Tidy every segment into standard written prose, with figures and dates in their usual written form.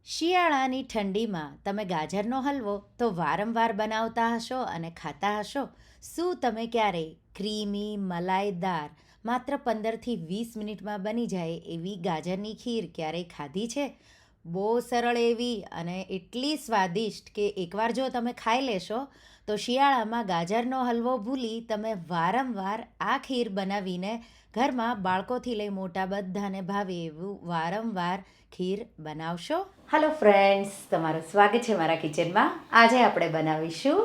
શિયાળાની ઠંડીમાં તમે ગાજરનો હલવો તો વારંવાર બનાવતા હશો અને ખાતા હશો. શું તમે ક્યારેય ક્રીમી મલાઈદાર માત્ર 15થી 20 મિનિટમાં બની જાય એવી ગાજરની ખીર ક્યારેય ખાધી છે? બહુ સરળ એવી અને એટલી સ્વાદિષ્ટ કે એકવાર જો તમે ખાઈ લેશો તો શિયાળામાં ગાજરનો હલવો ભૂલી તમે વારંવાર આ ખીર બનાવીને ઘરમાં બાળકોથી લઈ મોટા બધાને ભાવે એવું વારંવાર ખીર બનાવશો. હેલો ફ્રેન્ડ્સ, તમારું સ્વાગત છે મારા કિચનમાં. આજે આપણે બનાવીશું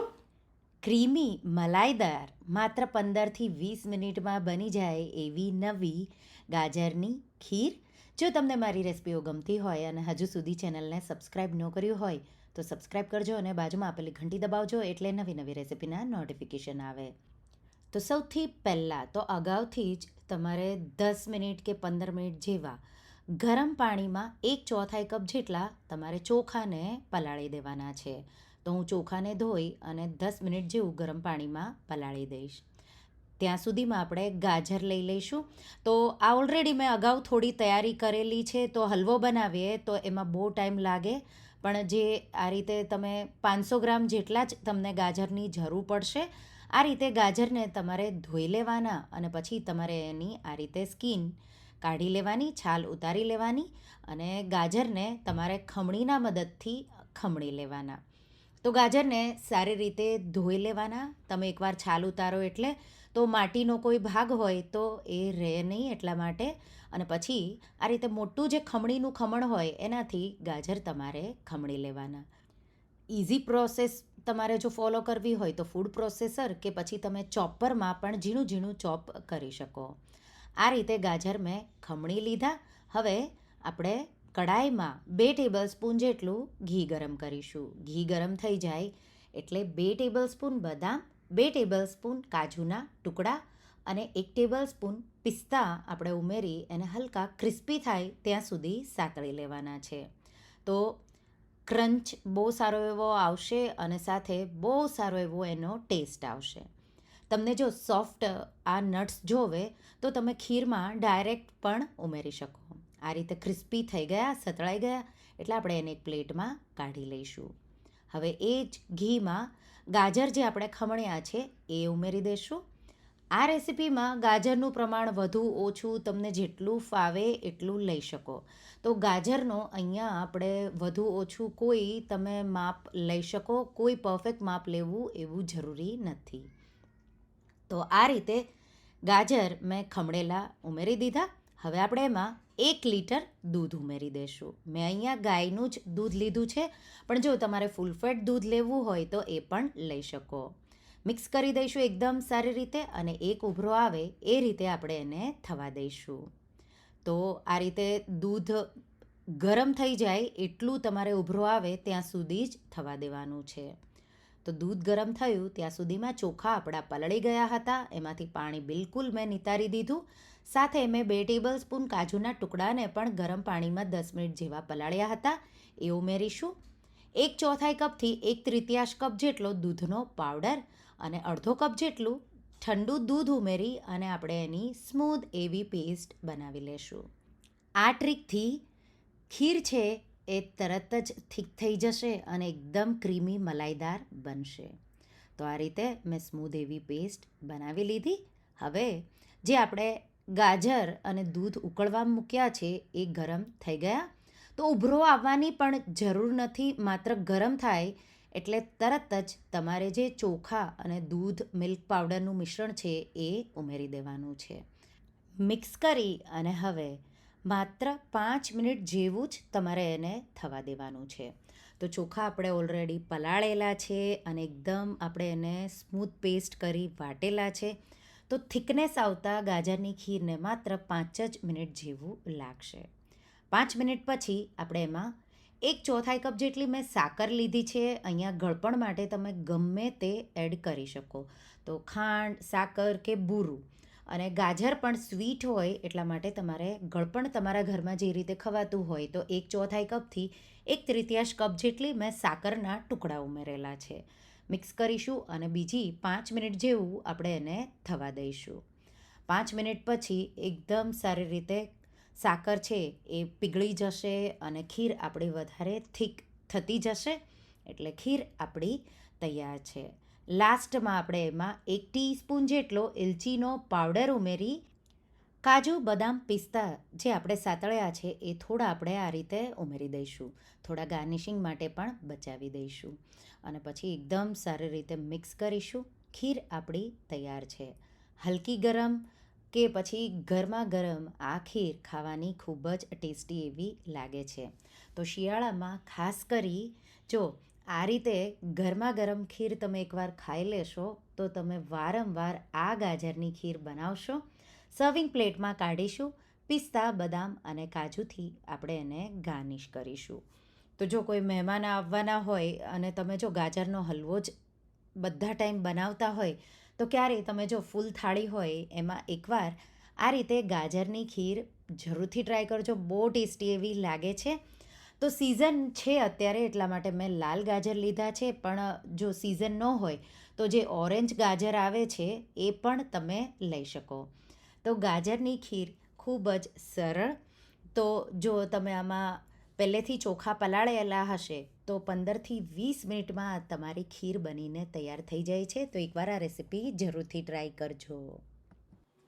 ક્રીમી મલાઈદાર માત્ર 15થી 20 મિનિટમાં બની જાય એવી નવી ગાજરની ખીર. જો તમને મારી રેસિપીઓ ગમતી હોય અને હજુ સુધી ચેનલને સબસ્ક્રાઈબ ન કર્યું હોય તો સબસ્ક્રાઈબ કરજો અને બાજુમાં આપેલી ઘંટી દબાવજો એટલે નવી નવી રેસિપીના નોટિફિકેશન આવે. તો સૌથી પહેલાં તો અગાઉથી જ તમારે 10 મિનિટ કે 15 મિનિટ જેવા ગરમ પાણીમાં 1/4 કપ જેટલા તમારે ચોખાને પલાળી દેવાના છે. તો હું ચોખાને ધોઈ અને 10 મિનિટ જેવું ગરમ પાણીમાં પલાળી દઈશ. ત્યાં સુધીમાં આપણે ગાજર લઈ લઈશું. તો આ ઓલરેડી મેં અગાઉ થોડી તૈયારી કરેલી છે. તો હલવો બનાવીએ તો એમાં બહુ ટાઈમ લાગે, પણ જે આ રીતે તમે 500 ગ્રામ જેટલા જ તમને ગાજરની જરૂર પડશે. આ રીતે ગાજરને તમારે ધોઈ લેવાના અને પછી તમારે એની આ રીતે સ્કીન કાઢી લેવાની, છાલ ઉતારી લેવાની અને ગાજરને તમારે ખમણીના મદદથી ખમણી લેવાના. તો ગાજરને સારી રીતે ધોઈ લેવાના. તમે એકવાર છાલ ઉતારો એટલે તો માટીનો કોઈ ભાગ હોય તો એ રહે નહીં, એટલા માટે. અને પછી આ રીતે મોટું જે ખમણીનું ખમણ હોય એનાથી ગાજર તમારે ખમણી લેવાના. ઇઝી પ્રોસેસ તમારે જો ફોલો કરવી હોય તો ફૂડ પ્રોસેસર કે પછી તમે ચોપરમાં પણ ઝીણું ઝીણું ચોપ કરી શકો. આ રીતે ગાજર મેં ખમણી લીધા. હવે આપણે કડાઈમાં 2 ટેબલ સ્પૂન જેટલું ઘી ગરમ કરીશું. ઘી ગરમ થઈ જાય એટલે 2 ટેબલ સ્પૂન બદામ, 2 ટેબલ સ્પૂન કાજુના ટુકડા અને 1 ટેબલ સ્પૂન પિસ્તા આપણે ઉમેરી એને હલકા ક્રિસ્પી થાય ત્યાં સુધી સાતળી લેવાના છે. તો ક્રંચ બહુ સારો એવો આવશે અને સાથે બહુ સારો એવો એનો ટેસ્ટ આવશે. તમને જો સોફ્ટ આ નટ્સ જોવે તો તમે ખીરમાં ડાયરેક્ટ પણ ઉમેરી શકો. આ રીતે ક્રિસ્પી થઈ ગયા, સતળાઈ ગયા એટલે આપણે એને એક પ્લેટમાં કાઢી લઈશું. હવે એ જ ઘીમાં ગાજર જે આપણે ખમણ્યા છે એ ઉમેરી દઈશું. આ રેસિપીમાં ગાજરનું પ્રમાણ વધુ ઓછું તમને જેટલું ફાવે એટલું લઈ શકો. તો ગાજરનો અહીંયા આપણે વધુ ઓછું કોઈ તમે માપ લઈ શકો. કોઈ પરફેક્ટ માપ લેવું એવું જરૂરી નથી. તો આ રીતે ગાજર મેં ખમણેલા ઉમેરી દીધા. હવે આપણે એમાં 1 લીટર દૂધ ઉમેરી દઈશું. મેં અહીંયા ગાયનું જ દૂધ લીધું છે, પણ જો તમારે ફૂલ ફેટ દૂધ લેવું હોય તો એ પણ લઈ શકો. મિક્સ કરી દઈશું એકદમ સારી રીતે અને એક ઉભરો આવે એ રીતે આપણે એને થવા દઈશું. તો આ રીતે દૂધ ગરમ થઈ જાય એટલું તમારે ઉભરો આવે ત્યાં સુધી જ થવા દેવાનું છે. તો દૂધ ગરમ થયું ત્યાં સુધીમાં ચોખા આપણા પલળી ગયા હતા. એમાંથી પાણી બિલકુલ મેં નિતારી દીધું. સાથે મેં 2 ટેબલ સ્પૂન કાજુના ટુકડાને પણ ગરમ પાણીમાં 10 મિનિટ જેવા પલાળ્યા હતા એ ઉમેરીશું. 1/4 કપથી 1/3 કપ જેટલો દૂધનો પાવડર અને અડધો કપ જેટલું ઠંડુ દૂધ ઉમેરી અને આપણે એની સ્મૂધ એવી પેસ્ટ બનાવી લેશું. આ ટ્રીકથી ખીર છે એ તરત જ થીક થઈ જશે અને એકદમ ક્રીમી મલાઈદાર બનશે. તો આ રીતે મેં સ્મૂધ એવી પેસ્ટ બનાવી લીધી. હવે જે આપણે ગાજર અને દૂધ ઉકળવા મૂક્યા છે એ ગરમ થઈ ગયા. તો ઉભરો આવવાની પણ જરૂર નથી. માત્ર ગરમ થાય એટલે તરત જ તમારે જે ચોખા અને દૂધ મિલ્ક પાવડરનું મિશ્રણ છે એ ઉમેરી દેવાનું છે. મિક્સ કરી અને હવે માત્ર 5 મિનિટ જેવું જ તમારે એને થવા દેવાનું છે. તો ચોખા આપણે ઓલરેડી પલાળેલા છે અને એકદમ આપણે એને સ્મૂથ પેસ્ટ કરી વાટેલા છે. તો થિકનેસ આવતા ગાજરની ખીરને માત્ર 5 જ મિનિટ જેવું લાગશે. 5 મિનિટ પછી આપણે એમાં 1/4 કપ જેટલી મેં સાકર લીધી છે. અહીંયા ગળપણ માટે તમે ગમે તે એડ કરી શકો. તો ખાંડ, સાકર કે બુરું. અને ગાજર પણ સ્વીટ હોય એટલા માટે તમારે ગળપણ તમારા ઘરમાં જે રીતે ખવાતું હોય તો 1/4 કપથી 1/3 કપ જેટલી મેં સાકરના ટુકડા ઉમેરેલા છે. મિક્સ કરીશું અને બીજી 5 મિનિટ જેવું આપણે એને થવા દઈશું. 5 મિનિટ પછી એકદમ સારી રીતે સાકર છે એ પીગળી જશે અને ખીર આપણી વધારે થીક થતી જશે. એટલે ખીર આપણી તૈયાર છે. લાસ્ટમાં આપણે એમાં 1 ટીસ્પૂન જેટલો એલચીનો પાવડર ઉમેરી કાજુ બદામ પિસ્તા જે આપણે સાતળ્યા છે એ થોડા આપણે આ રીતે ઉમેરી દઈશું. થોડા ગાર્નિશિંગ માટે પણ બચાવી દઈશું અને પછી એકદમ સારી રીતે મિક્સ કરીશું. ખીર આપણી તૈયાર છે. હલકી ગરમ કે પછી ગરમા ગરમ આ ખીર ખાવાની ખૂબ જ ટેસ્ટી એવી લાગે છે. તો શિયાળામાં ખાસ કરી જો આ રીતે ગરમા ગરમ ખીર તમે એકવાર ખાઈ લેશો તો તમે વારંવાર આ ગાજરની ખીર બનાવશો. સર્વિંગ પ્લેટમાં કાઢીશું. પિસ્તા બદામ અને કાજુથી આપણે એને ગાર્નિશ કરીશું. તો જો કોઈ મહેમાન આવવાના હોય અને તમે જો ગાજરનો હલવો જ બધા ટાઈમ બનાવતા હોય તો ક્યારેય તમે જો ફૂલ થાળી હોય એમાં એકવાર આ રીતે ગાજરની ખીર જરૂરથી ટ્રાય કરજો. બહુ ટેસ્ટી એવી લાગે છે. તો સિઝન છે અત્યારે એટલા માટે મેં લાલ ગાજર લીધા છે, પણ જો સિઝન ન હોય તો જે ઓરેન્જ ગાજર આવે છે એ પણ તમે લઈ શકો. તો ગાજરની ખીર ખૂબ જ સરળ. તો જો તમે આમાં પહેલેથી ચોખા પલાળેલા હશે તો 15થી 20 મિનિટમાં તમારી ખીર બનીને તૈયાર થઈ જાય છે. તો એકવાર આ રેસીપી જરૂરથી ટ્રાય કરજો.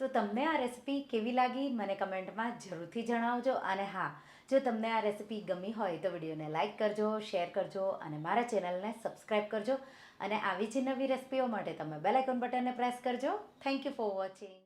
તો તમને આ રેસીપી કેવી લાગી મને કમેન્ટમાં જરૂરથી જણાવજો. અને હા, જો તમને આ રેસીપી ગમી હોય તો વિડીયોને લાઇક કરજો, શેર કરજો અને મારા ચેનલને સબસ્ક્રાઈબ કરજો. અને આવી જ નવી રેસીપીઓ માટે તમે બેલ આઇકોન બટનને પ્રેસ કરજો. Thank you for watching.